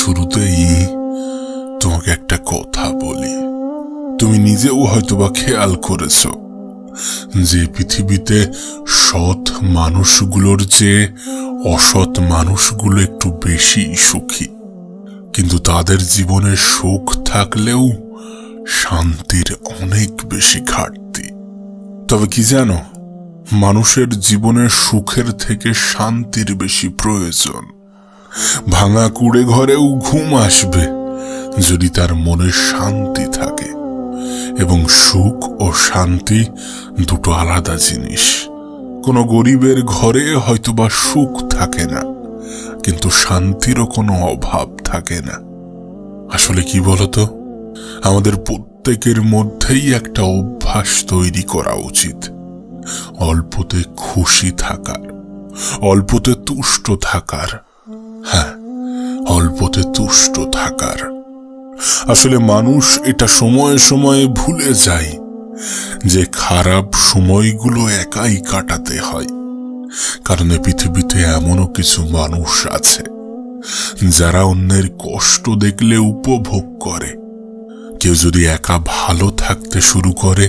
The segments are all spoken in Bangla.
শুরুতেই তোমাকে একটা কথা বলি। তুমি নিজেও হয়তোবা খেয়াল করেছ যে পৃথিবীতে সৎ মানুষগুলোর চেয়ে অসৎ মানুষগুলো একটু বেশি সুখী, কিন্তু তাদের জীবনে সুখ থাকলেও শান্তির অনেক বেশি ঘাটতি। তবে কি জানো, মানুষের জীবনে সুখের থেকে শান্তির বেশি প্রয়োজন। ভাঙা কুড়ে ঘরেও ঘুম আসবে যদি তার মনে শান্তি থাকে, এবং সুখ ও শান্তি দুটো আলাদা জিনিস। কোনো গরিবের ঘরে হয়তোবা সুখ থাকে না, কিন্তু শান্তিরও কোনো অভাব থাকে না। আসলে কি বলতো, আমাদের প্রত্যেকের মধ্যেই একটা অভ্যাস তৈরি করা উচিত, অল্পতে খুশি থাকার, অল্পতে তুষ্ট থাকার। হ্যাঁ, অল্পতে তুষ্ট থাকার। আসলে মানুষ এটা সময়ে সময়ে ভুলে যায় যে খারাপ সময়গুলো একাই কাটাতে হয়। কারণ পৃথিবীতে এমনও কিছু মানুষ আছে যারা অন্যের কষ্ট দেখলে উপভোগ করে। কেউ যদি একা ভালো থাকতে শুরু করে,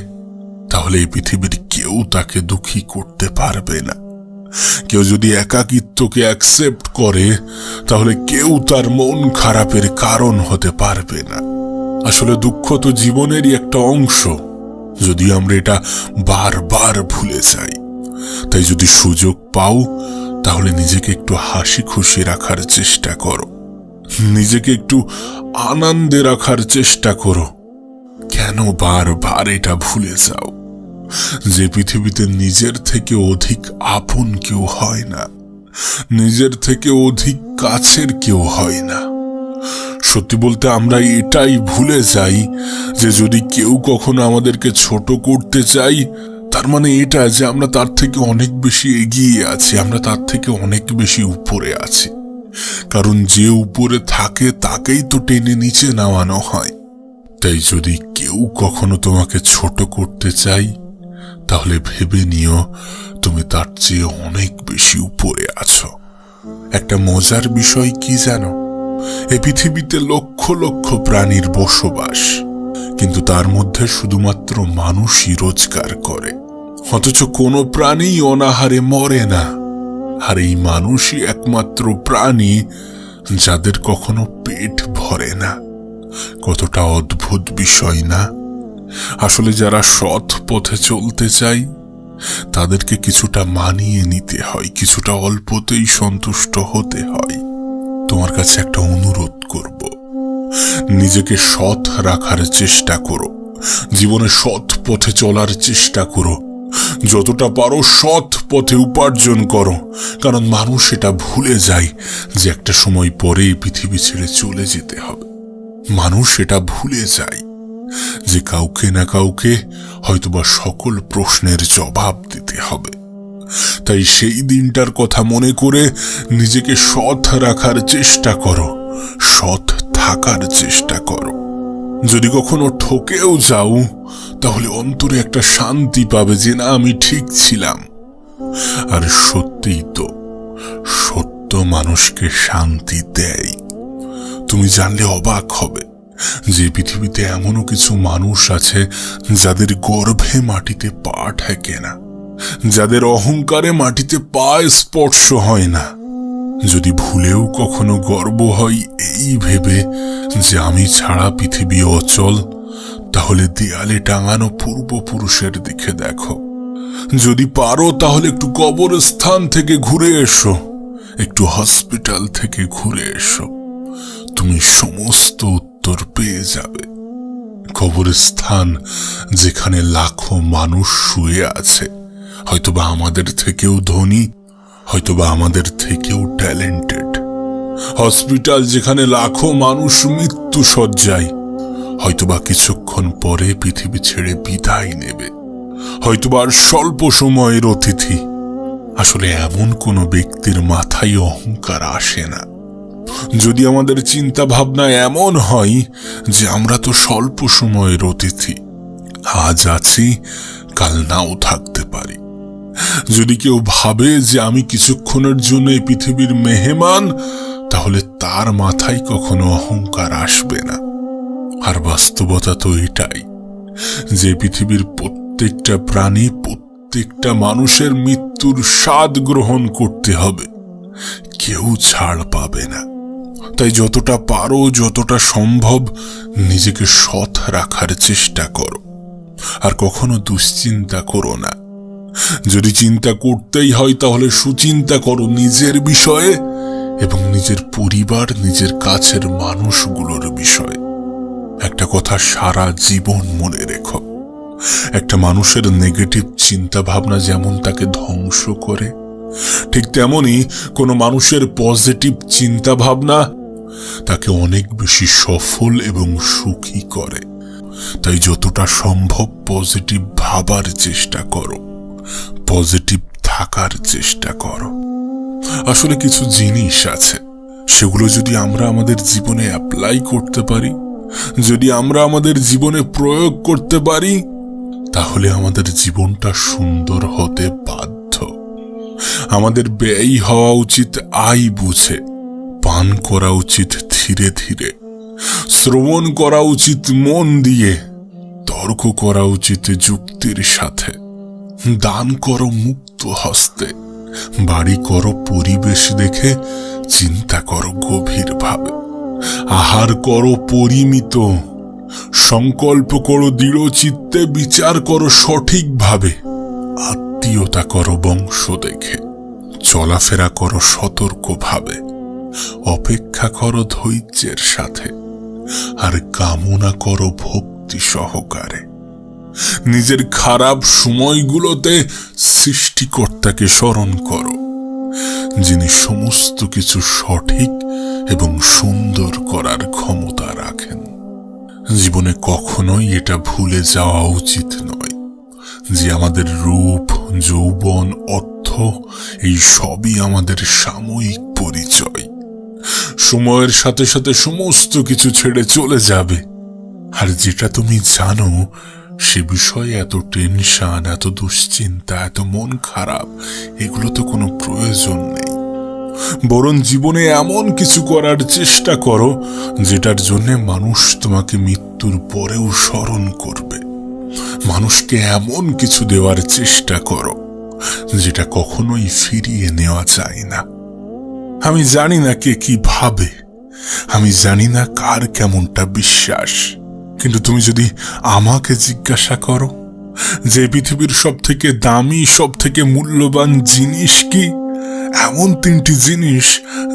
তাহলে এই পৃথিবীর কেউ তাকে দুঃখী করতে পারবে না। কেউ যদি একাকিত্বকে অ্যাকসেপ্ট করে, তাহলে কেউ তার মন খারাপের কারণ হতে পারবে না। আসলে দুঃখ তো জীবনেরই একটা অংশ, যদি আমরা এটা বারবার ভুলে যাই। তাই যদি সুযোগ পাও, তাহলে নিজেকে একটু হাসি খুশি রাখার চেষ্টা করো, নিজেকে একটু আনন্দে রাখার চেষ্টা করো। কেন বারবার এটা ভুলে যাও যে পৃথিবীতে নিজের থেকে অধিক আপন কেউ হয় না, নিজের থেকে অধিক কাছের কেউ হয় না। সত্যি বলতে আমরা এটাই ভুলে যাই যে যদি কেউ কখনো আমাদেরকে ছোট করতে চাই, তার মানে এটা যে আমরা তার থেকে অনেক বেশি এগিয়ে আছি, আমরা তার থেকে অনেক বেশি উপরে আছি। কারণ যে উপরে থাকে তাকেই তো টেনে নিচে নামানো হয়। তাই যদি কেউ কখনো তোমাকে ছোট করতে চাই, তাহলে ভেবে নিও তুমি তার চেয়ে অনেক বেশি উপরে আছো। একটা মজার বিষয় কি জানো, এই পৃথিবীতে লক্ষ লক্ষ প্রাণীর বসবাস, কিন্তু তার মধ্যে শুধুমাত্র মানুষই রোজগার করে। অথচ কোনো প্রাণী অনাহারে মরে না। আর এই মানুষই একমাত্র প্রাণী যাদের কখনো পেট ভরে না। কতটা অদ্ভুত বিষয় না? আসলে যারা সৎ পথে চলতে চায়, তাদেরকে কিছুটা মানিয়ে নিতে হয়, কিছুটা অল্পতেই সন্তুষ্ট হতে হয়। তোমার কাছে একটা অনুরোধ করব, নিজেকে সৎ রাখার চেষ্টা করো, জীবনে সৎ পথে চলার চেষ্টা করো, যতটা পারো সৎ পথে উপার্জন করো। কারণ মানুষ এটা ভুলে যায় যে একটা সময় পরে পৃথিবী ছেড়ে চলে যেতে হবে। মানুষ এটা ভুলে যায় যে কাউকে না কাউকে হয়তোবা সকল প্রশ্নের জবাব দিতে হবে। তাই সেই দিনটার কথা মনে করে নিজেকে সৎ রাখার চেষ্টা করো, সৎ থাকার চেষ্টা করো। যদি কখনো ঠকেও যাও, তাহলে অন্তরে একটা শান্তি পাবে যে না, আমি ঠিক ছিলাম। আর সত্যিই তো, সত্য মানুষকে শান্তি দেয়। তুমি জানলে অবাক হবে যে পৃথিবীতে এমনও কিছু মানুষ আছে যাদের গর্ভে মাটিতে পা ঠেকে না, যাদের অহংকারে মাটিতে পা স্পর্শ হয় না। যদি ভুলেও কখনো গর্ব হয় এই ভেবে যে আমি ছাড়া পৃথিবী অচল, তাহলে দেয়ালে টাঙানো পূর্বপুরুষের দিকে দেখো। যদি পারো তাহলে একটু কবরস্থান থেকে ঘুরে এসো, একটু হসপিটাল থেকে ঘুরে এসো, তুমি সমস্ত উত্তর পেয়ে যাবে। কবরস্থান যেখানে লাখো মানুষ শুয়ে আছে, হয়তোবা আমাদের থেকেও ধনী, হয়তোবা আমাদের থেকেও ট্যালেন্টেড। হসপিটাল যেখানে লাখো মানুষ মৃত্যু শয্যায়, হয়তোবা কিছুক্ষণ পরে পৃথিবী ছেড়ে বিদায় নেবে, হয়তোবা আর স্বল্প সময়ের অতিথি। আসলে এমন কোনো ব্যক্তির মাথায় অহংকার আসে না। যদি আমাদের চিন্তা ভাবনা এমন হয় যে আমরা তো স্বল্প সময়ের অতিথি, আজ আছি কাল নাও থাকতে পারি, যদি কেউ ভাবে যে আমি কিছুক্ষণের জন্য এই পৃথিবীর মেহমান, তাহলে তার মাথায় কখনো অহংকার আসবে না। আর বাস্তবতা তো এটাই যে পৃথিবীর প্রত্যেকটা প্রাণী, প্রত্যেকটা মানুষের মৃত্যুর স্বাদ গ্রহণ করতে হবে, কেউ ছাড় পাবে না। তাই যতটা পারো, যতটা সম্ভব নিজেকে সৎ রাখার চেষ্টা করো, আর কখনো দুশ্চিন্তা করো না। যদি চিন্তা করতেই হয় তাহলে সুচিন্তা করো নিজের বিষয়ে এবং নিজের পরিবার, নিজের কাছের মানুষগুলোর বিষয়ে। একটা কথা সারা জীবন মনে রেখো, একটা মানুষের নেগেটিভ চিন্তা ভাবনা যেমন তাকে ধ্বংস করে, ঠিক তেমনি কোনো মানুষের পজিটিভ চিন্তা ভাবনা তাকে অনেক বেশি সফল এবং সুখী করে। তাই যতটা সম্ভব পজিটিভ ভাবার চেষ্টা করো, পজিটিভ থাকার চেষ্টা করো। আসলে কিছু জিনিস আছে, সেগুলো যদি আমরা আমাদের জীবনে অ্যাপ্লাই করতে পারি, যদি আমরা আমাদের জীবনে প্রয়োগ করতে পারি, তাহলে আমাদের জীবনটা সুন্দর হতে বাধ্য। আমাদের ব্যয় হওয়া উচিত আয় বুঝে, পান করা উচিত ধীরে ধীরে, শ্রবণ করা উচিত মন দিয়ে, তর্ক করা উচিত যুক্তির সাথে, দান করো মুক্ত হস্তে, বাড়ি করো পরিবেশ দেখে, চিন্তা করো গভীরভাবে, আহার করো পরিমিত, সংকল্প করো দৃঢ় চিত্তে, বিচার করো সঠিকভাবে, আত্মীয়তা করো বংশ দেখে, চলাফেরা করো সতর্কভাবে, অপেক্ষা করো ধৈর্যের সাথে, আর কামনা করো ভক্তি সহকারে। নিজের খারাপ সময়গুলোতে সৃষ্টিকর্তাকে স্মরণ করো, যিনি সমস্ত কিছু সঠিক এবং সুন্দর করার ক্ষমতা রাখেন। জীবনে কখনোই এটা ভুলে যাওয়া উচিত নয় যে আমাদের রূপ, যৌবন, অর্থ এই সবই আমাদের সাময়িক পরিচয়। সময়ের সাথে সাথে সমস্ত কিছু ছেড়ে চলে যাবে। আর যেটা তুমি জানো সে বিষয়ে এত টেনশন, এত দুশ্চিন্তা, এত মন খারাপ, এগুলো তো কোনো প্রয়োজন নেই। বরং জীবনে এমন কিছু করার চেষ্টা করো যেটার জন্য মানুষ তোমাকে মৃত্যুর পরেও স্মরণ করবে। মানুষকে এমন কিছু দেওয়ার চেষ্টা করো যেটা কখনোই ফিরিয়ে নেওয়া যায় না। আমি জানি না কে কি ভাবে, আমি জানি না কার কেমনটা বিশ্বাস, কিন্তু তুমি যদি আমাকে জিজ্ঞাসা করো যে পৃথিবীর সব থেকে দামি, সব থেকে মূল্যবান জিনিস কি, এমন তিনটি জিনিস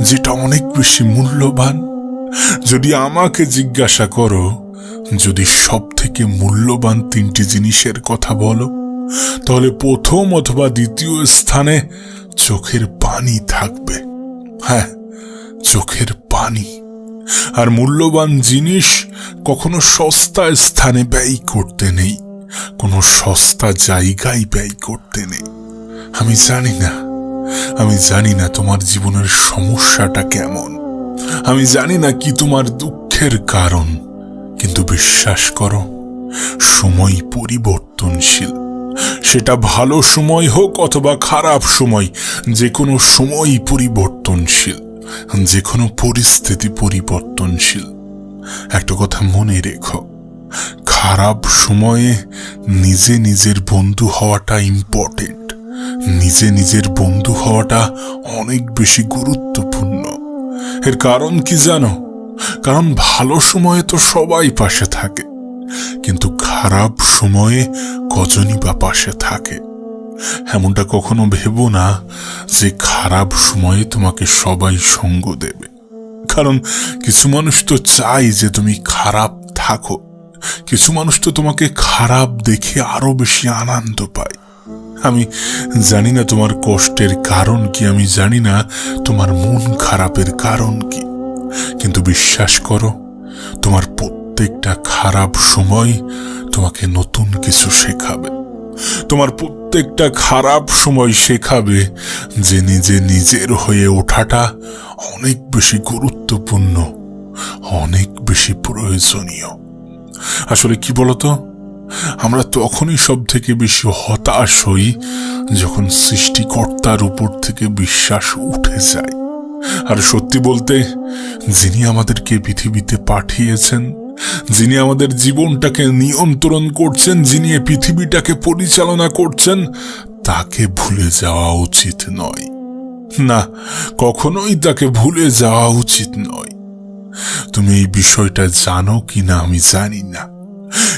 যেটা অনেক বেশি মূল্যবান, যদি আমাকে জিজ্ঞাসা করো যদি সব থেকে মূল্যবান তিনটি জিনিসের কথা বলো, তাহলে প্রথম অথবা দ্বিতীয় স্থানে চোখের পানি থাকবে। হ্যাঁ, চোখের পানি। আর মূল্যবান জিনিস কখনো সস্তা স্থানে ব্যয় করতে নেই, কোনো সস্তা জায়গায় ব্যয় করতে নেই। আমি জানি না তোমার জীবনের সমস্যাটা কেমন, আমি জানি না কি তোমার দুঃখের কারণ, কিন্তু বিশ্বাস করো সময় পরিবর্তনশীল। সেটা ভালো সময় হোক অথবা খারাপ সময়, যে কোনো সময়ই পরিবর্তনশীল, যে কোনো পরিস্থিতি পরিবর্তনশীল। একটা কথা মনে রেখো, খারাপ সময়ে নিজে নিজের বন্ধু হওয়াটা ইম্পর্টেন্ট, নিজে নিজের বন্ধু হওয়াটা অনেক বেশি গুরুত্বপূর্ণ। এর কারণ কি জানো? কারণ ভালো সময়ে তো সবাই পাশে থাকে, কিন্তু খারাপ সময়ে কজনই বা পাশে থাকে। এমনটা কখনো ভেবো না যে খারাপ সময়ে তোমাকে সবাই সঙ্গ দেবে, কারণ কিছু মানুষ তো চাই যে তুমি খারাপ থাকো, কিছু মানুষ তো তোমাকে খারাপ দেখে আরো বেশি আনন্দ পায়। আমি জানি না তোমার কষ্টের কারণ কি, আমি জানি না তোমার মন খারাপের কারণ কি, কিন্তু বিশ্বাস করো তোমার প্রত্যেকটা খারাপ সময় তোমাকে নতুন কিছু শেখাবে। তোমার প্রত্যেকটা খারাপ সময় শেখাবে যে নিজের হয়ে ওঠাটা অনেক বেশি গুরুত্বপূর্ণ, অনেক বেশি প্রয়োজনীয়। আসলে কি বলতো, আমরা তখনই সব থেকে বেশি হতাশ হই যখন সৃষ্টিকর্তার উপর থেকে বিশ্বাস উঠে যায়। আর সত্যি বলতে, যিনি আমাদেরকে পৃথিবীতে পাঠিয়েছেন, যিনি আমাদের জীবনটাকে নিয়ন্ত্রণ করছেন, যিনি এই পৃথিবীটাকে পরিচালনা করছেন, তাকে ভুলে যাওয়া উচিত নয়। না, কখনোই তাকে ভুলে যাওয়া উচিত নয়। তুমি এই বিষয়টা জানো কিনা আমি জানি না,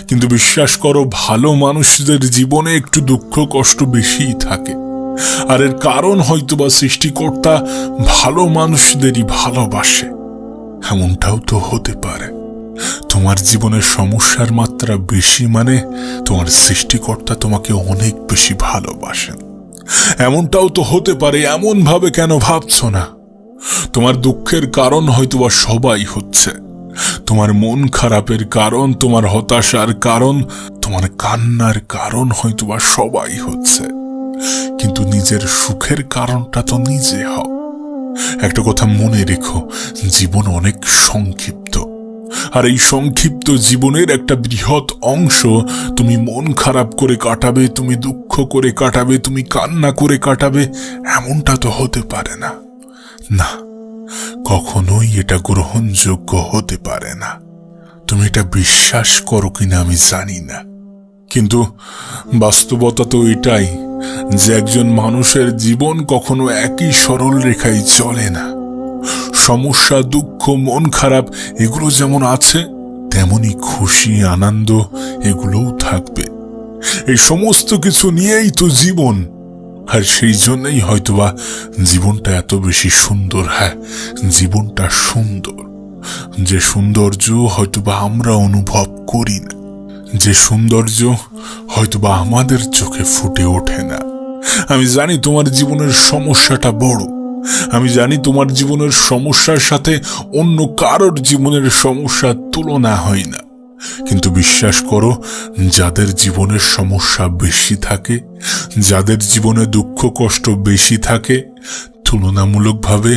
কিন্তু বিশ্বাস করো, ভালো মানুষদের জীবনে একটু দুঃখ কষ্ট বেশিই থাকে। আর এর কারণ হয়তোবা সৃষ্টিকর্তা ভালো মানুষদেরই ভালোবাসে। এমনটাও তো হতে পারে তোমার জীবনের সমস্যার মাত্রা বেশি মানে তোমার সৃষ্টিকর্তা তোমাকে অনেক বেশি ভালোবাসেন। এমনটাও তো হতে পারে, এমন ভাবে কেন ভাবছো না? তোমার দুঃখের কারণ হয়তোবা সবাই হচ্ছে, তোমার মন খারাপের কারণ, তোমার হতাশার কারণ, তোমার কান্নার কারণ হয়তোবা সবাই হচ্ছে, কিন্তু নিজের সুখের কারণটা তো নিজে হও। একটা কথা মনে রেখো, জীবন অনেক সংক্ষিপ্ত, আর এই সংক্ষিপ্ত জীবনের একটা বৃহৎ অংশ তুমি মন খারাপ করে কাটাবে, তুমি দুঃখ করে কাটাবে, তুমি কান্না করে কাটাবে, এমনটা তো হতে পারে না। না, কখনোই এটা গ্রহণযোগ্য হতে পারে না। তুমি এটা বিশ্বাস করো কিনা আমি জানি না, কিন্তু বাস্তবতা তো এটাই যে একজন মানুষের জীবন কখনো একই সরল রেখায় চলে না। সমস্যা, দুঃখ, মন খারাপ এগুলো যেমন আছে, তেমনি খুশি, আনন্দ এগুলোও থাকবে। এই সমস্ত কিছু নিয়েই তো জীবন, আর সেই জন্যই হয়তোবা জীবনটা এত বেশি সুন্দর। হ্যাঁ, জীবনটা সুন্দর, যে সৌন্দর্য হয়তোবা আমরা অনুভব করি না, যে সৌন্দর্য হয়তোবা আমাদের চোখে ফুটে ওঠে না। আমি জানি তোমার জীবনের সমস্যাটা বড়, আমি জানি তোমার জীবনের সমস্যার সাথে অন্য কারোর জীবনের সমস্যার তুলনা হয় না, কিন্তু বিশ্বাস করো, যাদের জীবনের সমস্যা বেশি থাকে, যাদের জীবনে দুঃখ কষ্ট বেশি থাকে, তুলনামূলকভাবে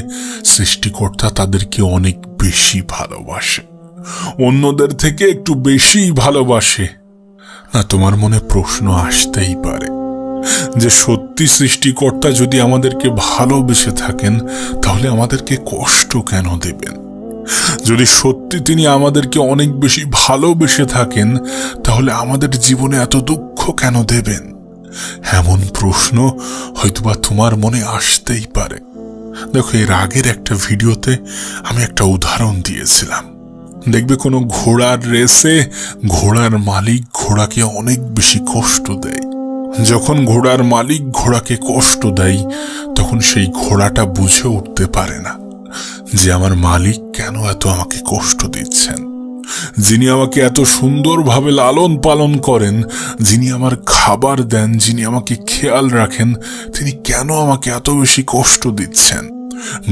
সৃষ্টিকর্তা তাদেরকে অনেক বেশি ভালোবাসে, অন্যদের থেকে একটু বেশি ভালোবাসে। না, তোমার মনে প্রশ্ন আসতেই পারে যে সত্যি সৃষ্টিকর্তা যদি আমাদেরকে ভালোবেসে থাকেন, তাহলে আমাদেরকে কষ্ট কেন দেবেন? যদি সত্যি তিনি আমাদেরকে অনেক বেশি ভালোবেসে থাকেন, তাহলে আমাদের জীবনে এত দুঃখ কেন দেবেন? এমন প্রশ্ন হয়তোবা তোমার মনে আসতেই পারে। দেখো, এর আগের একটা ভিডিওতে আমি একটা উদাহরণ দিয়েছিলাম। দেখবে কোনো ঘোড়ার রেসে ঘোড়ার মালিক ঘোড়াকে অনেক বেশি কষ্ট দেয়। যখন ঘোড়ার মালিক ঘোড়াকে কষ্ট দেয়, তখন সেই ঘোড়াটা বুঝে উঠতে পারে না যে আমার মালিক কেন এত আমাকে কষ্ট দিচ্ছেন। যিনি আমাকে এত সুন্দরভাবে লালন পালন করেন, যিনি আমার খাবার দেন, যিনি আমাকে খেয়াল রাখেন, তিনি কেন আমাকে এত বেশি কষ্ট দিচ্ছেন?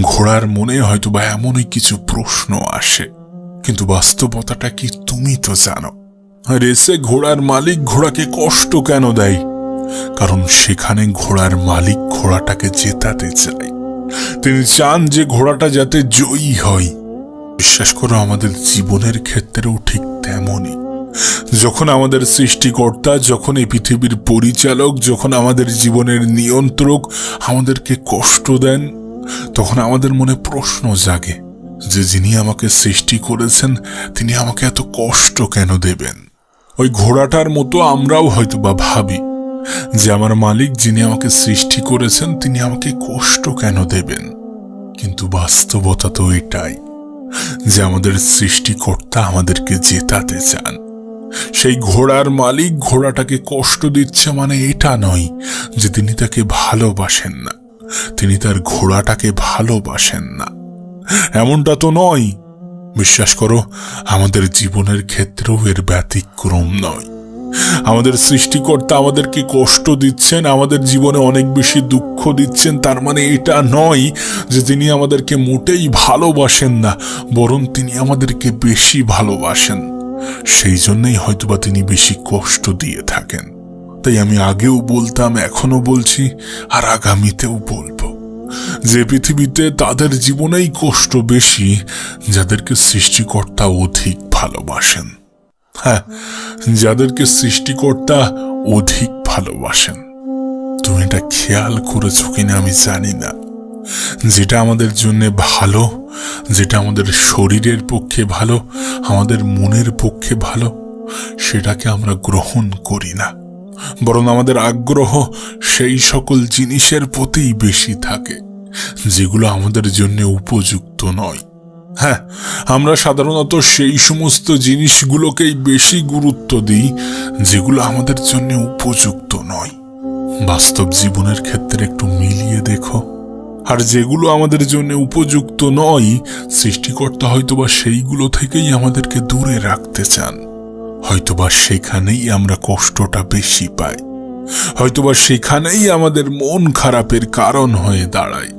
ঘোড়ার মনে হয়তোবা এমনই কিছু প্রশ্ন আসে, কিন্তু বাস্তবতাটা কি তুমি তো জানো। রেসে ঘোড়ার মালিক ঘোড়াকে কষ্ট কেন দেয়? কারণ সেখানে ঘোড়ার মালিক ঘোড়াটাকে জেতাতে চায়। তিনি চান যে ঘোড়াটা যাতে জয়ী হয়। বিশ্বাস করো, আমাদের জীবনের ক্ষেত্রেও ঠিক তেমনই। যখন আমাদের সৃষ্টিকর্তা, যখন এই পৃথিবীর পরিচালক, যখন আমাদের জীবনের নিয়ন্ত্রক আমাদেরকে কষ্ট দেন, তখন আমাদের মনে প্রশ্ন জাগে যে যিনি আমাকে সৃষ্টি করেছেন, তিনি আমাকে এত কষ্ট কেন দেবেন? ওই ঘোড়াটার মতো আমরাও হয়তোবা ভাবি যে আমার মালিক যিনি আমাকে সৃষ্টি করেছেন, তিনি আমাকে কষ্ট কেন দেবেন? কিন্তু বাস্তবতা তো এটাই যে আমাদের সৃষ্টিকর্তা আমাদেরকে জেতাতে চান। সেই ঘোড়ার মালিক ঘোড়াটাকে কষ্ট দিচ্ছে মানে এটা নয় যে তিনি তাকে ভালোবাসেন না, তিনি তার ঘোড়াটাকে ভালোবাসেন না, এমনটা তো নয়। বিশ্বাস করো, আমাদের জীবনের ক্ষেত্রেও এর ব্যতিক্রম নয়। আমাদের সৃষ্টিকর্তা আমাদেরকে কষ্ট দিচ্ছেন, আমাদের জীবনে অনেক বেশি দুঃখ দিচ্ছেন, তার মানে এটা নয় যে তিনি আমাদেরকে মোটেই ভালোবাসেন না, বরং তিনি আমাদেরকে বেশি ভালোবাসেন। সেই জন্যই হয়তোবা তিনি বেশি কষ্ট দিয়ে থাকেন। তাই আমি আগেও বলতাম, এখনো বলছি, আর আগামীতেও বলবো যে পৃথিবীতে তাদের জীবনেই কষ্ট বেশি যাদেরকে সৃষ্টিকর্তা অধিক ভালোবাসেন। হ্যাঁ, যাদেরকে সৃষ্টিকর্তা অধিক ভালোবাসেন। তুমি এটা খেয়াল করেছো কিনা আমি জানি না, যেটা আমাদের জন্য ভালো, যেটা আমাদের শরীরের পক্ষে ভালো, আমাদের মনের পক্ষে ভালো, সেটাকে আমরা গ্রহণ করি না, বরং আমাদের আগ্রহ সেই সকল জিনিসের প্রতিই বেশি থাকে যেগুলো আমাদের জন্য উপযুক্ত নয়। হ্যাঁ, আমরা সাধারণত সেই সমস্ত জিনিসগুলোকেই বেশি গুরুত্ব দিই যেগুলো আমাদের জন্য উপযুক্ত নয়। বাস্তব জীবনের ক্ষেত্রে একটু মিলিয়ে দেখো, আর যেগুলো আমাদের জন্য উপযুক্ত নয়, সৃষ্টিকর্তা হয়তোবা সেইগুলো থেকেই আমাদেরকে দূরে রাখতে চান। হয়তোবা সেখানেই আমরা কষ্টটা বেশি পাই, হয়তোবা সেখানেই আমাদের মন খারাপের কারণ হয়ে দাঁড়ায়।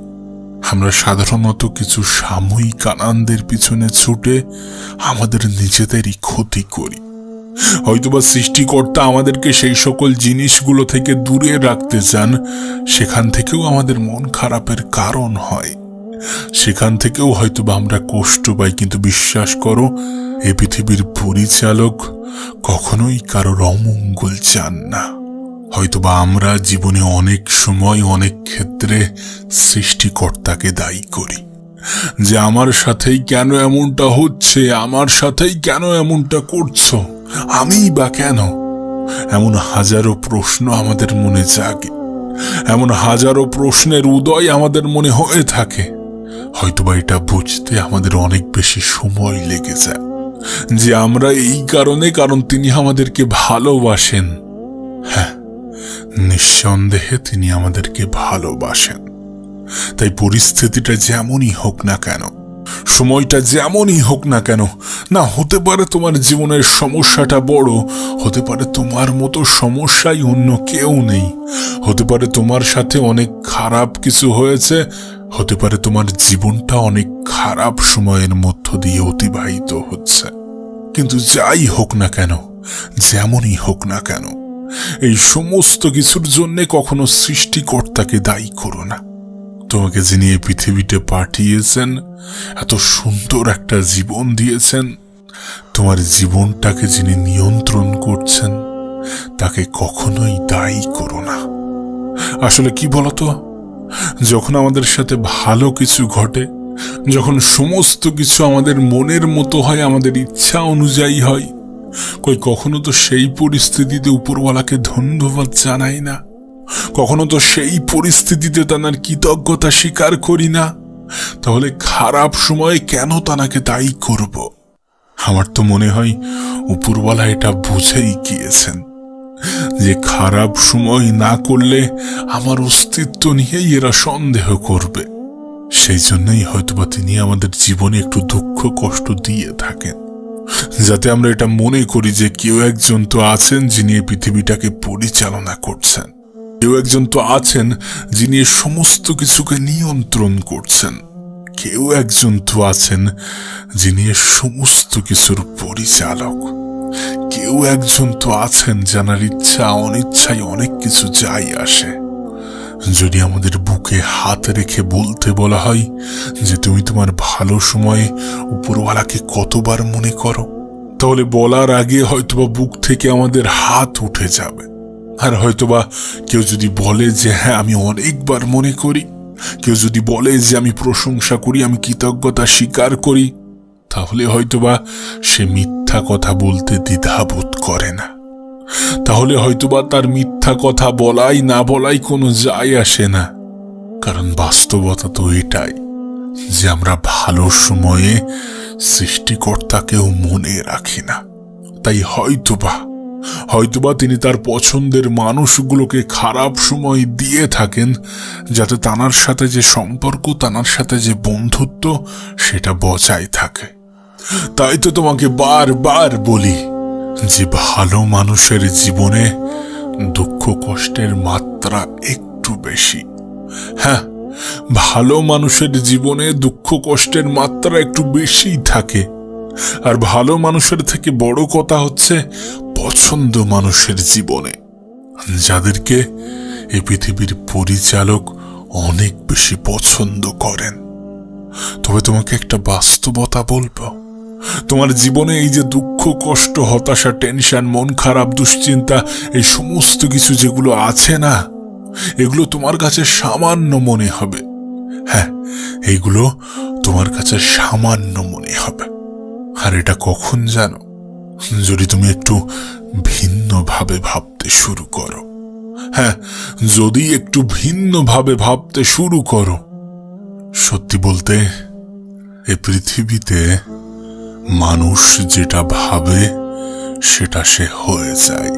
আমরা সাধারণত কিছু সাময়িক আনন্দের পিছনে ছুটে আমাদের নিজেদেরই ক্ষতি করি। হয়তোবা সৃষ্টিকর্তা আমাদেরকে সেই সকল জিনিসগুলো থেকে দূরে রাখতে চান, সেখান থেকেও আমাদের মন খারাপের কারণ হয়, সেখান থেকেও হয়তোবা আমরা কষ্ট পাই। কিন্তু বিশ্বাস করো, এ পৃথিবীর পরিচালক কখনোই কারোর অমঙ্গল চান না। হয়তোবা আমরা জীবনে অনেক সময় অনেক ক্ষেত্রে সৃষ্টিকর্তাকে দায়ী করি যে আমার সাথেই কেন এমনটা হচ্ছে, আমার সাথেই কেন এমনটা করছো, আমিই বা কেন। এমন হাজারো প্রশ্ন আমাদের মনে জাগে, এমন হাজারো প্রশ্নের উদয় আমাদের মনে হয়ে থাকে। হয়তোবা এটা বুঝতে আমাদের অনেক বেশি সময় লেগে যায় যে আমরা এই কারণ তিনি আমাদেরকে ভালোবাসেন। হ্যাঁ, নিঃসন্দেহে তিনি আমাদেরকে ভালোবাসেন। তাই পরিস্থিতিটা যেমনই হোক না কেন, সময়টা যেমনই হোক না কেন, না হতে পারে তোমার জীবনের সমস্যাটা বড়, হতে পারে তোমার মতো সমস্যাই অন্য কেউ নেই, হতে পারে তোমার সাথে অনেক খারাপ কিছু হয়েছে, হতে পারে তোমার জীবনটা অনেক খারাপ সময়ের মধ্য দিয়ে অতিবাহিত হচ্ছে। কিন্তু যাই হোক না কেন, যেমনই হোক না কেন, এই সমস্ত কিছুর জন্য কখনো সৃষ্টিকর্তাকে দায়ী করো না। তোমাকে যিনি এই পৃথিবীতে পাঠিয়েছেন, এত সুন্দর একটা জীবন দিয়েছেন, তোমার জীবনটাকে যিনি নিয়ন্ত্রণ করছেন, তাকে কখনোই দায়ী করো না। আসলে কি বলতো, যখন আমাদের সাথে ভালো কিছু ঘটে, যখন সমস্ত কিছু আমাদের মনের মতো হয়, আমাদের ইচ্ছা অনুযায়ী হয়, কখনো তো সেই পরিস্থিতিতে উপরওয়ালাকে ধন্যবাদ জানাই না, কখনো তো সেই পরিস্থিতিতে তার কৃতজ্ঞতা স্বীকার করি না। তাহলে খারাপ সময়ে কেন তাকে দায়ী করব? আমার তো মনে হয় উপরওয়ালা এটা বুঝেই গিয়েছেন যে খারাপ সময় না করলে আমার অস্তিত্ব নিয়েই এরা সন্দেহ করবে। সেই জন্যই হয়তোবা তিনি আমাদের জীবনে একটু দুঃখ কষ্ট দিয়ে থাকেন, যাতে আমরা এটা মনে করি যে কেউ একজন তো আছেন যিনি এই পৃথিবীটাকে পরিচালনা করছেন, কেউ একজন তো আছেন যিনি সমস্ত কিছুকে নিয়ন্ত্রণ করছেন, কেউ একজন তো আছেন যিনি সমস্ত কিছুর পরিচালক, কেউ একজন তো আছেন যার ইচ্ছা অনিচ্ছায় অনেক কিছু যায় আসে। যদি আমাদের বুকে হাত রেখে বলতে বলা হয় যে তুমি তোমার ভালো সময়ে উপরওয়ালাকে কতবার মনে করো, তাহলে বলার আগে হয়তোবা বুক থেকে আমাদের হাত উঠে যাবে। আর হয়তোবা কেউ যদি বলে যে হ্যাঁ আমি অনেকবার মনে করি, কেউ যদি বলে যে আমি প্রশংসা করি, আমি কৃতজ্ঞতা স্বীকার করি, তাহলে হয়তোবা সে মিথ্যা কথা বলতে দ্বিধাবোধ করে না। তাহলে হয়তোবা তার মিথ্যা কথা বলাই না বলাই কোনো যায় আসে না। কারণ বাস্তবতা তো এটাই যে আমরা ভালো সময়ে সৃষ্টিকর্তাকেও মনে রাখি না। তাই হয়তোবা তিনি তার পছন্দের মানুষগুলোকে খারাপ সময় দিয়ে থাকেন, যাতে তানার সাথে যে সম্পর্ক, তানার সাথে যে বন্ধুত্ব, সেটা বজায় থাকে। তাই তো তোমাকে বারবার বলি যে ভালো মানুষের জীবনে দুঃখ কষ্টের মাত্রা একটু বেশি। হ্যাঁ, ভালো মানুষের জীবনে দুঃখ কষ্টের মাত্রা একটু বেশি থাকে। আর ভালো মানুষের থেকে বড় কথা হচ্ছে পছন্দ মানুষের জীবনে, যাদেরকে এই পৃথিবীর পরিচালক অনেক বেশি পছন্দ করেন। তবে তোমাকে একটা বাস্তবতা বলবো, তোমার জীবনে এই যে দুঃখ কষ্ট হতাশা টেনশন মন খারাপ দুশ্চিন্তা এই সমস্ত কিছু যেগুলো আছে না, এগুলো তোমার কাছে সামান্য মনে হবে, হ্যাঁ, এইগুলো তোমার কাছে সামান্য মনে হবে। আর এটা কখন জানো? যদি তুমি একটু ভিন্নভাবে ভাবতে শুরু করো। হ্যাঁ, যদি একটু ভিন্নভাবে ভাবতে শুরু করো। সত্যি বলতে, এই পৃথিবীতে মানুষ যেটা ভাবে সেটা সে হয়ে যায়,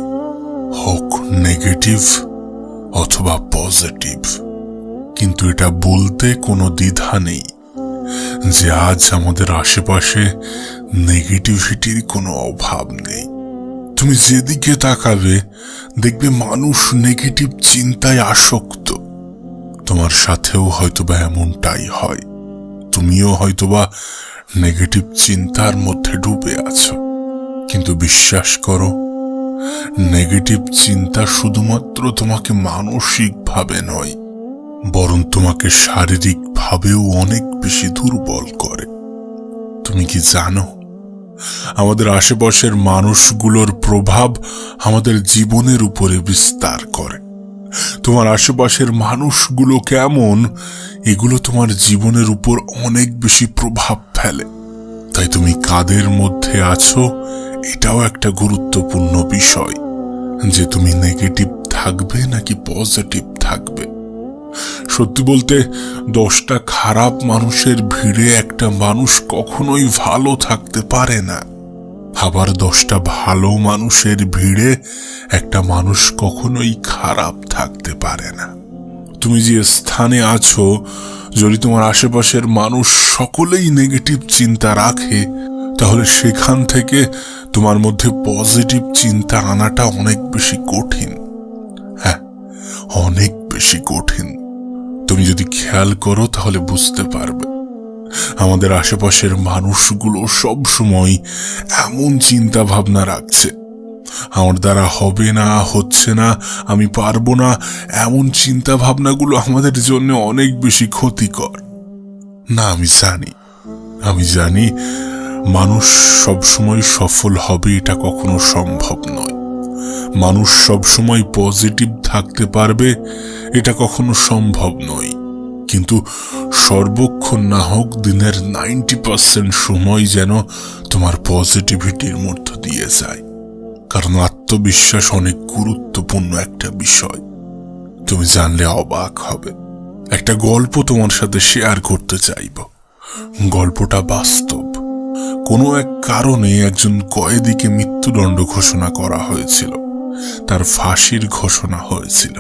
হোক নেগেটিভ অথবা পজিটিভ। কিন্তু এটা বলতে কোনো দ্বিধা নেই যে আজ আমাদের আশেপাশে নেগেটিভিটির কোনো অভাব নেই। তুমি যেদিকে তাকাবে দেখবে মানুষ নেগেটিভ চিন্তায় আসক্ত। তোমার সাথেও হয়তোবা এমনটাই হয়। তুমিও হয়তোবা নেগেটিভ চিন্তার মধ্যে ডুবে আছো। কিন্তু বিশ্বাস করো, নেগেটিভ চিন্তা শুধুমাত্র তোমাকে মানসিকভাবে নয়, বরং তোমাকে শারীরিকভাবেও অনেক বেশি দুর্বল করে। তুমি কি জানো, আমাদের আশেপাশের মানুষগুলোর প্রভাব আমাদের জীবনের উপরে বিস্তার করে। তোমার আশেপাশের মানুষগুলো কেমন, এগুলো তোমার জীবনের উপর অনেক বেশি প্রভাব ফেলে। তাই তুমি কাদের মধ্যে আছো এটাও একটা গুরুত্বপূর্ণ বিষয়, যে তুমি নেগেটিভ থাকবে নাকি পজিটিভ থাকবে। সত্যি বলতে, 10টা খারাপ মানুষের ভিড়ে একটা মানুষ কখনোই ভালো থাকতে পারে না। আবার 10টা ভালো মানুষের ভিড়ে একটা মানুষ কখনোই খারাপ থাকতে পারে না। তুমি যে স্থানে আছো, যদি তোমার আশেপাশের মানুষ সকলেই নেগেটিভ চিন্তা রাখে, তাহলে সেখান থেকে তোমার মধ্যে পজিটিভ চিন্তা আনাটা অনেক বেশি কঠিন। হ্যাঁ, অনেক বেশি কঠিন। তুমি যদি খেয়াল করো তাহলে বুঝতে পারবে, আমাদের আশেপাশের মানুষগুলো সব সময় এমন চিন্তা ভাবনা রাখছে, আমার দ্বারা হবে না, হচ্ছে না, আমি পারবো না। এমন চিন্তা ভাবনাগুলো আমাদের জন্য অনেক বেশি ক্ষতিকর। না, আমি জানি মানুষ সবসময় সফল হবে এটা কখনো সম্ভব নয়। মানুষ সবসময় পজিটিভ থাকতে পারবে এটা কখনো সম্ভব নয়। কিন্তু সর্বক্ষণ না হোক দিনের 90% সময় যেন তোমার পজিটিভিটির মধ্য দিয়ে যায়। কারণ আত্মবিশ্বাস অনেক গুরুত্বপূর্ণ একটা বিষয়। তুমি জানলে অবাক হবে। একটা গল্প তোমার সাথে শেয়ার করতে চাইব। গল্পটা বাস্তব। কোনো এক কারণে একজন কয়েদিকে মৃত্যুদণ্ড ঘোষণা করা হয়েছিল। তার ফাঁসির ঘোষণা হয়েছিল।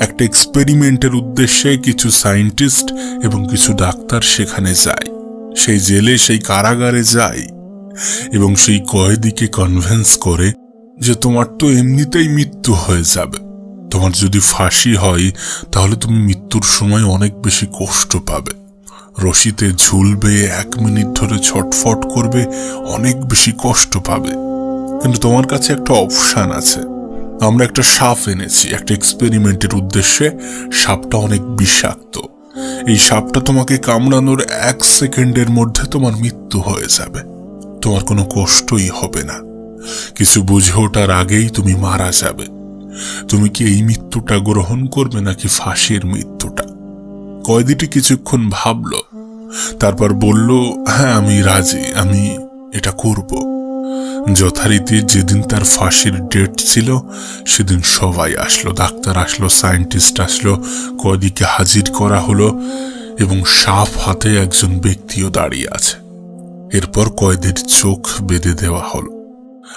একটা এক্সপেরিমেন্টের উদ্দেশ্যে কিছু সায়েন্টিস্ট এবং কিছু ডাক্তার সেখানে যায়। সেই জেলে, সেই কারাগারে যায় এবং সেই কয়েদিকে কনভিন্স করে যে তোমার তো এমনিতেই মৃত্যু হয়ে যাবে। তোমার যদি ফাঁসি হয় তাহলে তুমি মৃত্যুর সময় অনেক বেশি কষ্ট পাবে। রশিতে ঝুলবে, 1 মিনিট ধরে ছটফট করবে, অনেক বেশি কষ্ট পাবে। কিন্তু তোমার কাছে একটা অপশন আছে। আমরা একটা সাপ এনেছি একটা এক্সপেরিমেন্টের উদ্দেশ্যে। সাপটা অনেক বিষাক্ত। এই সাপটা তোমাকে কামড়ানোর 1 সেকেন্ডের মধ্যে তোমার মৃত্যু হয়ে যাবে। তোমার কোনো কষ্টই হবে না। কিছু বুঝে ওঠার আগেই তুমি মারা যাবে। তুমি কি এই মৃত্যুটা গ্রহণ করবে নাকি ফাঁসির মৃত্যুটা? কয়েদিটি কিছুক্ষণ ভাবল, তারপর বলল, হ্যাঁ, আমি রাজি, আমি এটা করব। যথারীতি যেদিন তার ফাঁসির ডেট ছিল সেদিন সবাই আসলো, ডাক্তার আসলো, সায়েন্টিস্ট আসলো, কয়েদিকে হাজির করা হলো এবং সাপ হাতে একজন ব্যক্তিও দাঁড়িয়ে আছে। এরপর কয়েদির চোখ বেঁধে দেওয়া হলো।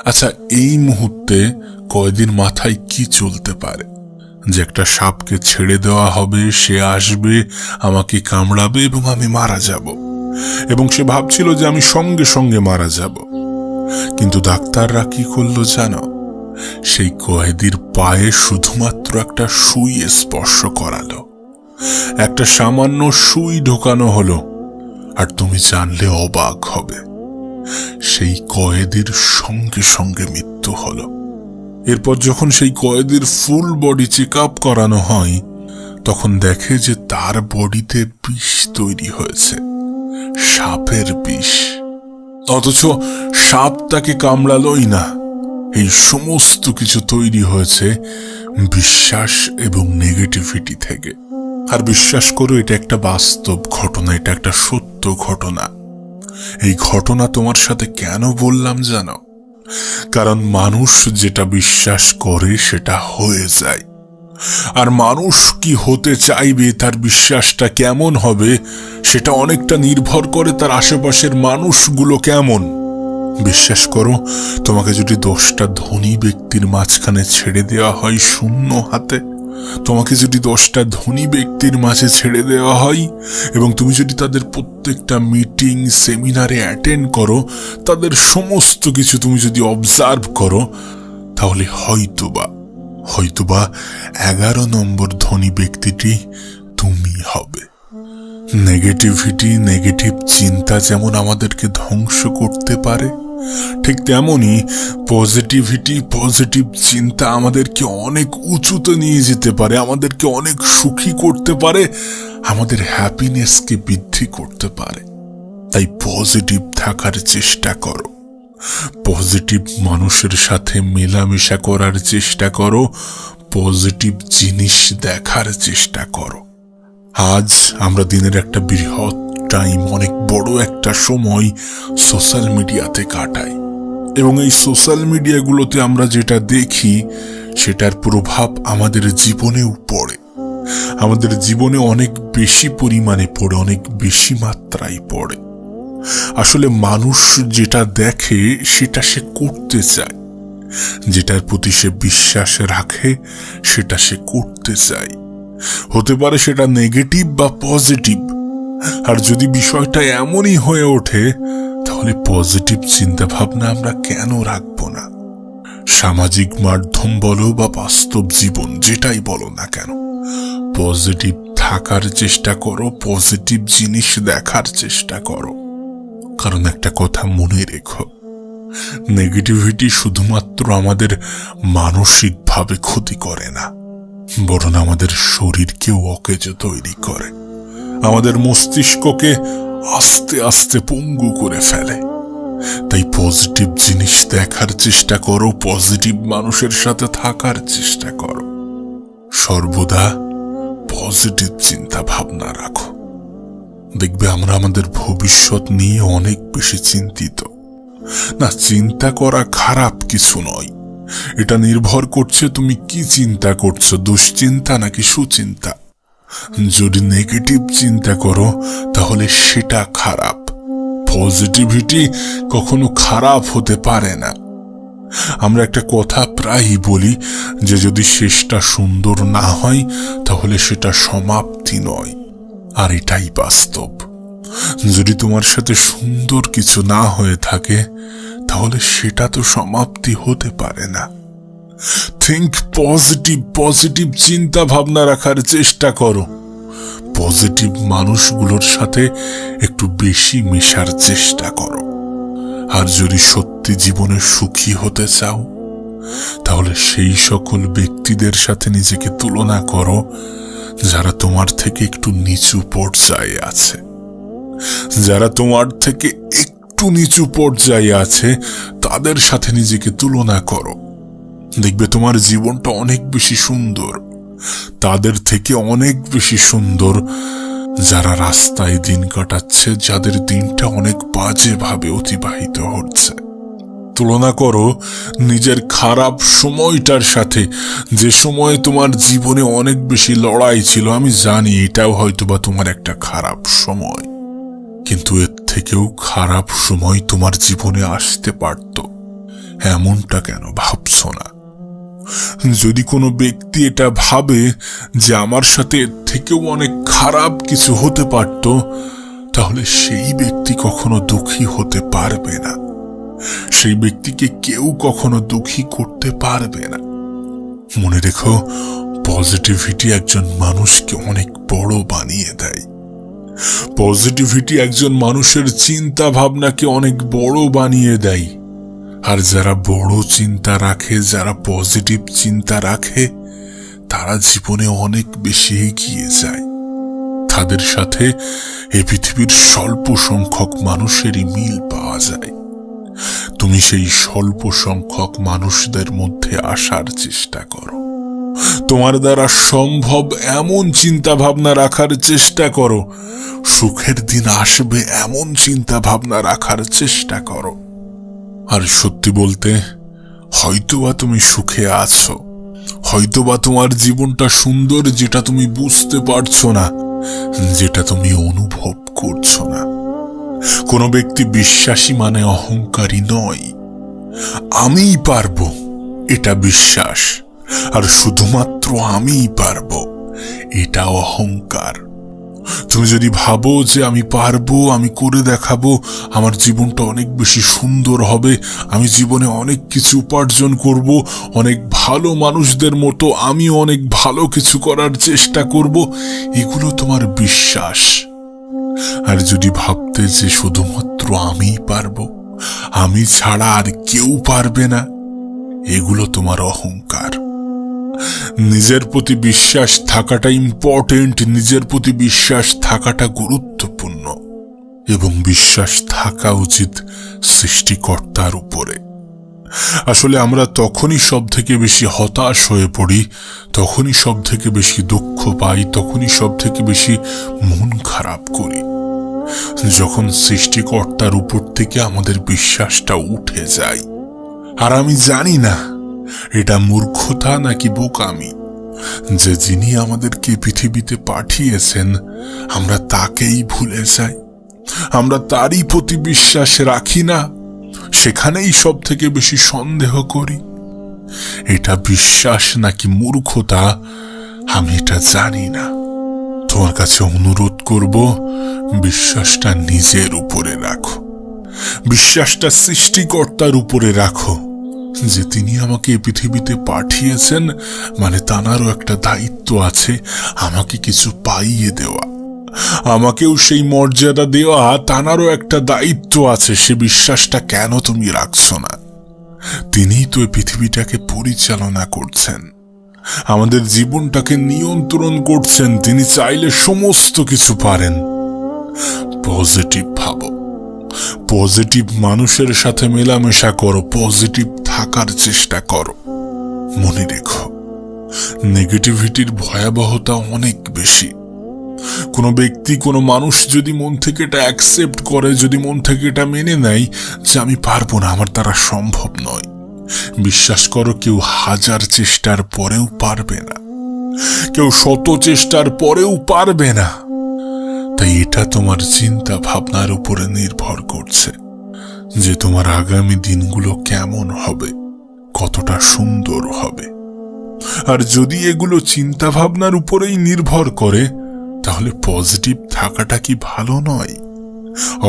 আচ্ছা, এই মুহূর্তে কয়েদির মাথায় কি চলতে পারে? যে একটা সাপকে ছেড়ে দেওয়া হবে, সে আসবে, আমাকে কামড়াবে এবং আমি মারা যাব। এবং সে ভাবছিল যে আমি সঙ্গে সঙ্গে মারা যাব। কিন্তু ডাক্তাররা কি করলো জানো? সেই কয়েদির পায়ে শুধুমাত্র একটা সুই স্পর্শ করালো। একটা সামান্য সুই ঢোকানো হলো। আর তুমি জানলে অবাক হবে, সেই কয়েদির সঙ্গে সঙ্গে মৃত্যু হলো। এরপর যখন সেই কয়েদির ফুল বডি চেক আপ করানো হয়, তখন দেখে যে তার বডিতে বিষ তৈরি হয়েছে, সাপের বিষ। অথচ সাপ তাকে কামড়ালোই না। এই সমস্ত কিছু তৈরি হয়েছে বিশ্বাস এবং নেগেটিভিটি থেকে। আর বিশ্বাস করো, এটা একটা বাস্তব ঘটনা, এটা একটা সত্য ঘটনা। এই ঘটনা তোমার সাথে কেন বললাম জানো? কারণ মানুষ যেটা বিশ্বাস করে সেটা হয়ে যায়। আর মানুষ কি হতে চাইবে, তার বিশ্বাসটা কেমন হবে, সেটা অনেকটা নির্ভর করে তার আশেপাশের মানুষগুলো কেমন। বিশ্বাস করো, তোমাকে যদি 10টা ধনী ব্যক্তির মাঝখানে ছেড়ে দেওয়া হয় শূন্য হাতে, তোমাকে যদি 10টা ধনী ব্যক্তির মাঝে ছেড়ে দেওয়া হয় এবং তুমি যদি তাদের প্রত্যেকটা মিটিং সেমিনারে অ্যাটেন্ড করো, তাদের সমস্ত কিছু তুমি যদি অবজার্ভ করো, তাহলে হয়তোবা 11 নম্বর ধনী ব্যক্তিটি তুমি হবে। নেগেটিভিটি, নেগেটিভ চিন্তা যেমন আমাদেরকে ধ্বংস করতে পারে, ঠিক তেমনি পজিটিভিটি, পজিটিভ চিন্তা আমাদেরকে অনেক উঁচুতে নিয়ে যেতে পারে, আমাদেরকে অনেক সুখী করতে পারে, আমাদের হ্যাপিনেসকে বৃদ্ধি করতে পারে। তাই পজিটিভ থাকার চেষ্টা করো, পজিটিভ মানুষের সাথে মেলামেশা করার চেষ্টা করো, পজিটিভ জিনিস দেখার চেষ্টা করো। আজ আমরা দিনের একটা বৃহৎ টাইম, অনেক বড় একটা সময় সোশ্যাল মিডিয়াতে কাটাই, এবং এই সোশ্যাল মিডিয়াগুলোতে আমরা যেটা দেখি সেটার প্রভাব আমাদের জীবনেও পড়ে, আমাদের জীবনে অনেক বেশি পরিমাণে পড়ে, অনেক বেশি মাত্রায় পড়ে। আসলে মানুষ যেটা দেখে সেটা সে করতে চায়, যেটার প্রতি সে বিশ্বাস রাখে সেটা সে করতে চায়। হতে পারে সেটা নেগেটিভ বা পজিটিভ। আর যদি বিষয়টা এমনই হয়ে ওঠে, তাহলে পজিটিভ চিন্তা ভাবনা আমরা কেন রাখবো না? সামাজিক মাধ্যম বলো বা বাস্তব জীবন, যেটাই বলো না কেন, পজিটিভ থাকার চেষ্টা করো, পজিটিভ জিনিস দেখার চেষ্টা করো। কারণ একটা কথা মনে রেখো, নেগেটিভিটি শুধুমাত্র আমাদের মানসিকভাবে ক্ষতি করে না, বরং আমাদের শরীরকেও অকেজো তৈরি করে, আমাদের মস্তিষ্ককে আস্তে আস্তে পঙ্গু করে ফেলে। তাই পজিটিভ জিনিস দেখার চেষ্টা করো, পজিটিভ মানুষের সাথে থাকার চেষ্টা করো, সর্বদা পজিটিভ চিন্তা ভাবনা রাখো। দেখবে আমরা আমাদের ভবিষ্যৎ নিয়ে অনেক বেশি চিন্তিত। না, চিন্তা করা খারাপ কিছু নয়, এটা নির্ভর করছে তুমি কি চিন্তা করছো, দুশ্চিন্তা নাকি সুচিন্তা। যদি নেগেটিভ চিন্তা করো তাহলে সেটা খারাপ। পজিটিভিটি কখনো খারাপ হতে পারে না। আমরা একটা কথা প্রায়ই বলি যে যদি শেষটা সুন্দর না হয় তাহলে সেটা সমাপ্তি নয়, আর এটাই বাস্তব। যদি তোমার সাথে সুন্দর কিছু না হয়ে থাকে তাহলে সেটা তো সমাপ্তি হতে পারে না। থিঙ্ক পজিটিভ, পজিটিভ চিন্তা ভাবনা রাখার চেষ্টা করো, পজিটিভ মানুষগুলোর সাথে একটু বেশি মেশার চেষ্টা করো। আর যদি সত্যি জীবনে সুখী হতে চাও তাহলে সেই সকল ব্যক্তিদের সাথে নিজেকে তুলনা করো যারা তোমার থেকে একটু নিচু পর্যায়ে আছে, যারা তোমার থেকে একটু নিচু পর্যায়ে আছে তাদের সাথে নিজেকে তুলনা করো। দেখবে তোমার জীবনটা অনেক বেশি সুন্দর, তাদের থেকে অনেক বেশি সুন্দর যারা রাস্তায় দিন কাটাচ্ছে, যাদের দিনটা অনেক বাজেভাবে অতিবাহিত হচ্ছে। তুলনা করো নিজের খারাপ সময়টার সাথে, যে সময়ে তোমার জীবনে অনেক বেশি লড়াই ছিল। আমি জানি এটাও হয়তোবা তোমার একটা খারাপ সময়, কিন্তু এর থেকেও খারাপ সময় তোমার জীবনে আসতে পারত। এমনটা কেন ভাবছো না? যদি কোনো ব্যক্তি এটা ভাবে যে আমার সাথে এর থেকেও অনেক খারাপ কিছু হতে পারত, তাহলে সেই ব্যক্তি কখনো দুঃখী হতে পারবে না, সেই ব্যক্তিকে কেউ কখনো দুঃখী করতে পারবে না। মনে রেখো, পজিটিভিটি একজন মানুষকে অনেক বড় বানিয়ে দেয়। পজিটিভিটি একজন মানুষের চিন্তা ভাবনাকে অনেক বড় বানিয়ে দেয়। আর যারা বড় চিন্তা রাখে, যারা পজিটিভ চিন্তা রাখে, তারা জীবনে অনেক বেশি এগিয়ে যায়। তাদের সাথে এই পৃথিবীর স্বল্প সংখ্যক মানুষেরই মিল পাওয়া যায়। তুমি সেই স্বল্প সংখ্যক মানুষদের মধ্যে আসার চেষ্টা করো। তোমার দ্বারা সম্ভব এমন চিন্তা ভাবনা রাখার চেষ্টা করো, সুখের দিন আসবে এমন চিন্তা ভাবনা রাখার চেষ্টা করো। আর সত্যি বলতে, হয়তোবা তুমি সুখে আছো, হয়তোবা তোমার জীবনটা সুন্দর, যেটা তুমি বুঝতে পারছো না, যেটা তুমি অনুভব করছো না। কোনো ব্যক্তি বিশ্বাসী মানে অহংকারী নয়। আমিই পারবো, এটা বিশ্বাস, আর শুধুমাত্র আমিই পারবো, এটা অহংকার। তুমি যদি ভাবো যে আমি পারবো, আমি করে দেখাবো, আমার জীবনটা অনেক বেশি সুন্দর হবে, আমি জীবনে অনেক কিছু উপার্জন করব, অনেক ভালো মানুষদের মতো আমি অনেক ভালো কিছু করার চেষ্টা করব, এগুলো তোমার বিশ্বাস। আর যদি ভাবতে যে শুধুমাত্র আমিই পারবো, আমি ছাড়া আর কেউ পারবে না, এগুলো তোমার অহংকার। নিজের প্রতি বিশ্বাস থাকাটা ইম্পর্টেন্ট, নিজের প্রতি বিশ্বাস থাকাটা গুরুত্বপূর্ণ, এবং বিশ্বাস থাকা উচিত সৃষ্টিকর্তার উপরে। আসলে আমরা তখনই সব থেকে বেশি হতাশ হয়ে পড়ি, তখনই সব থেকে বেশি দুঃখ পাই, তখনই সব থেকে বেশি মন খারাপ করি, যখন সৃষ্টিকর্তার উপর থেকে আমাদের বিশ্বাসটা উঠে যায়। আর আমি জানি না এটা মূর্খতা নাকি বোকামি, যে যিনি আমাদেরকে পৃথিবীতে পাঠিয়েছেন আমরা তাকেই ভুলে যাই, আমরা তারই প্রতি বিশ্বাস রাখি না, সেখানেই সব থেকে বেশি সন্দেহ করি। এটা বিশ্বাস নাকি মূর্খতা আমি এটা জানি না। তোমার কাছে অনুরোধ করব, বিশ্বাসটা নিজের উপরে রাখো, বিশ্বাসটা সৃষ্টিকর্তার উপরে রাখো, যে তিনি আমাকে পৃথিবীতে পাঠিয়েছেন, মানে তাঁরও একটা দায়িত্ব আছে আমাকে কিছু পাইয়ে দেওয়া, আমাকেও সেই মর্যাদা দেওয়া, তাঁরও একটা দায়িত্ব আছে। সে বিশ্বাসটা কেন তুমি রাখছো না? তিনিই তো এই পৃথিবীটাকে পরিচালনা করছেন, আমাদের জীবনটাকে নিয়ন্ত্রণ করছেন। তিনি চাইলে সমস্ত কিছু পারেন। পজিটিভ ভাবো, পজিটিভ মানুষের সাথে মেলামেশা করো, পজিটিভ থাকার চেষ্টা করো। মনে রেখো, নেগেটিভিটির ভয়াবহতা অনেক বেশি। কোনো ব্যক্তি, কোনো মানুষ যদি মন থেকে এটা অ্যাকসেপ্ট করে, যদি মন থেকে এটা মেনে নেয় যে আমি পারবো না, আমার দ্বারা সম্ভব নয়, বিশ্বাস করো কেউ 1000 চেষ্টার পরেও পারবে না, কেউ 100 চেষ্টার পরেও পারবে না। তাই এটা তোমার চিন্তা ভাবনার উপরে নির্ভর করছে যে তোমার আগামী দিনগুলো কেমন হবে, কতটা সুন্দর হবে। আর যদি এগুলো চিন্তা ভাবনার উপরেই নির্ভর করে, তাহলে পজিটিভ থাকাটা কি ভালো নয়?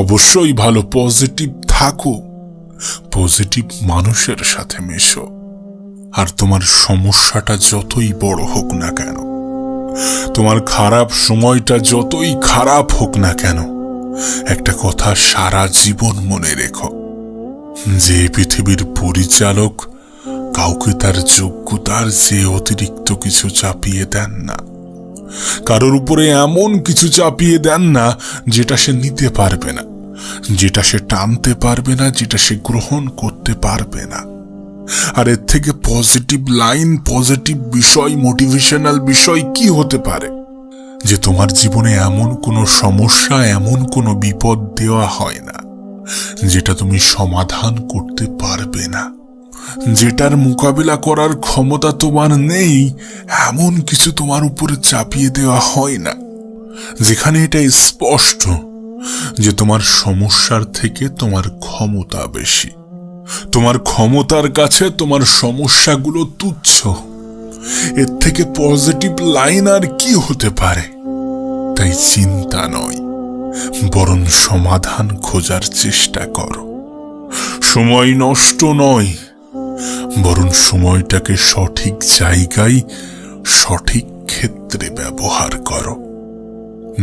অবশ্যই ভালো, পজিটিভ থাকো, পজিটিভ মানুষের সাথে মেশো। আর তোমার সমস্যাটা যতই বড় হোক না কেন, তোমার খারাপ সময়টা যতই খারাপ হোক না কেন, একটা কথা সারা জীবন মনে রেখো, যে পৃথিবীর পরিচালক কাউকে তার যোগ্যতার চেয়ে অতিরিক্ত কিছু চাপিয়ে দেন না, কারোর উপরে এমন কিছু চাপিয়ে দেন না যেটা সে নিতে পারবে না, যেটা সে টানতে পারবে না, যেটা সে গ্রহণ করতে পারবে না। আর এর থেকে পজিটিভ লাইন, পজিটিভ বিষয়, মোটিভেশনাল বিষয় কি হতে পারে? যে তোমার জীবনে এমন কোনো সমস্যা, এমন কোনো বিপদ দেওয়া হয় না যেটা তুমি সমাধান করতে পারবে না, যেটার মোকাবিলা করার ক্ষমতা তোমার নেই, এমন কিছু তোমার উপরে চাপিয়ে দেওয়া হয় না, যেখানে এটা স্পষ্ট যে তোমার সমস্যার থেকে তোমার ক্ষমতা বেশি, তোমার ক্ষমতার কাছে তোমার সমস্যাগুলো তুচ্ছ। এর থেকে পজিটিভ লাইন আর কি হতে পারে? তাই চিন্তা নয়, বরং সমাধান খোঁজার চেষ্টা করো। সময় নষ্ট নয়, বরং সময়টাকে সঠিক জায়গায়, সঠিক ক্ষেত্রে ব্যবহার করো।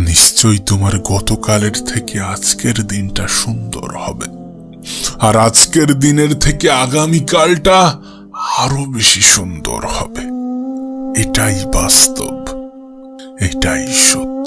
নিশ্চয়ই তোমার গতকালের থেকে আজকের দিনটা সুন্দর হবে, আর আজকের দিনের থেকে আগামীকালটা আরো বেশি সুন্দর হবে। এটাই বাস্তব, এটাই সত্য।